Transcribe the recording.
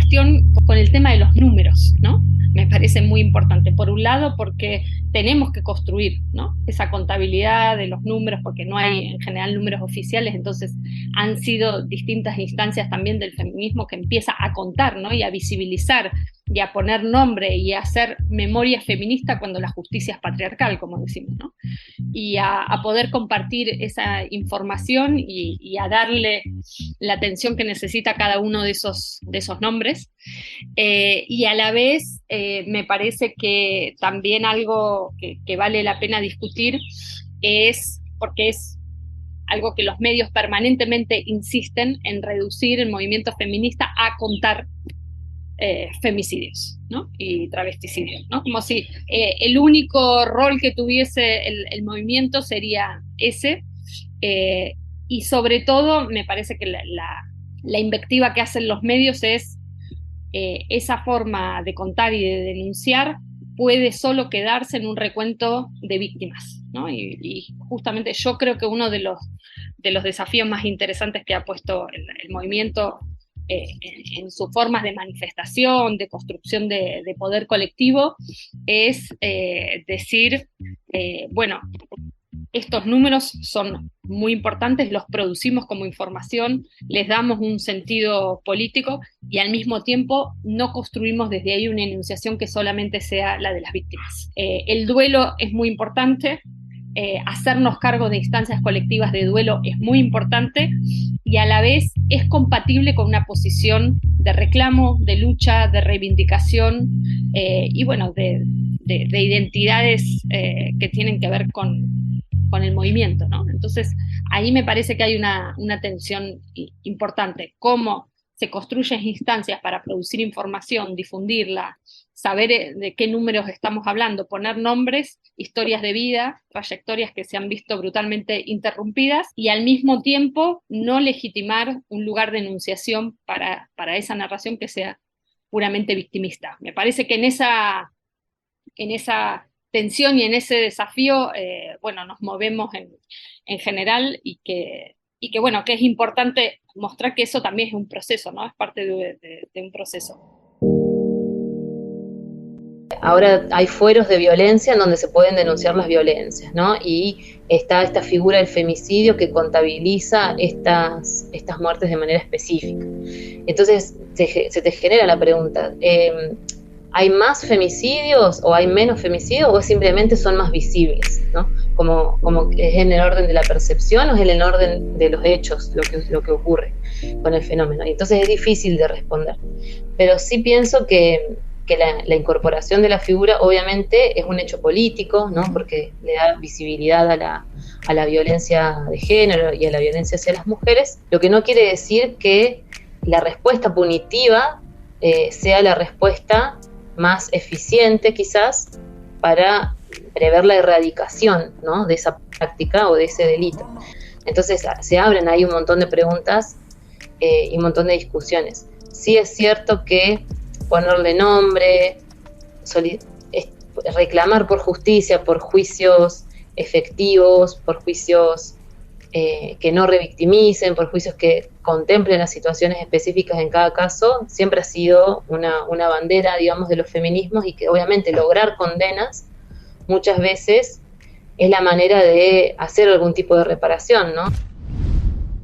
cuestión con el tema de los números, ¿no? Me parece muy importante. Por un lado, porque tenemos que construir, ¿no?, esa contabilidad de los números, porque no hay en general números oficiales, entonces han sido distintas instancias también del feminismo que empieza a contar, ¿no?, y a visibilizar y a poner nombre y a hacer memoria feminista cuando la justicia es patriarcal, como decimos, ¿no? Y a poder compartir esa información y a darle la atención que necesita cada uno de esos nombres. Y a la vez me parece que también algo que vale la pena discutir es, porque es algo que los medios permanentemente insisten en reducir el movimiento feminista a contar femicidios, ¿no?, y travesticidios, ¿no? Como si el único rol que tuviese el movimiento sería ese, y sobre todo me parece que la invectiva que hacen los medios es esa forma de contar y de denunciar puede solo quedarse en un recuento de víctimas, ¿no? Y justamente yo creo que uno de los desafíos más interesantes que ha puesto el movimiento en sus formas de manifestación, de construcción de poder colectivo, es decir, bueno, estos números son muy importantes, los producimos como información, les damos un sentido político y al mismo tiempo no construimos desde ahí una enunciación que solamente sea la de las víctimas. El duelo es muy importante, hacernos cargo de instancias colectivas de duelo es muy importante y a la vez es compatible con una posición de reclamo, de lucha, de reivindicación y bueno, de identidades que tienen que ver con el movimiento, ¿no? Entonces, ahí me parece que hay una tensión importante. Cómo se construyen instancias para producir información, difundirla, saber de qué números estamos hablando, poner nombres, historias de vida, trayectorias que se han visto brutalmente interrumpidas, y al mismo tiempo no legitimar un lugar de enunciación para esa narración que sea puramente victimista. Me parece que en esa tensión y en ese desafío, bueno, nos movemos en general y que, bueno, que es importante mostrar que eso también es un proceso, ¿no? Es parte de un proceso. Ahora hay fueros de violencia en donde se pueden denunciar las violencias, ¿no? Y está esta figura del femicidio que contabiliza estas muertes de manera específica. Entonces se te genera la pregunta, ¿hay más femicidios o hay menos femicidios o simplemente son más visibles, ¿no? Como es en el orden de la percepción o es en el orden de los hechos lo que ocurre con el fenómeno. Y entonces es difícil de responder. Pero sí pienso que la incorporación de la figura obviamente es un hecho político, ¿no? Porque le da visibilidad a la violencia de género y a la violencia hacia las mujeres, lo que no quiere decir que la respuesta punitiva sea la respuesta más eficiente quizás para prever la erradicación, ¿no?, de esa práctica o de ese delito. Entonces se abren ahí un montón de preguntas y un montón de discusiones. Sí es cierto que ponerle nombre, reclamar por justicia, por juicios efectivos, por juicios que no revictimicen, por juicios que contemplen las situaciones específicas en cada caso, siempre ha sido una bandera, digamos, de los feminismos, y que obviamente lograr condenas muchas veces es la manera de hacer algún tipo de reparación, ¿no?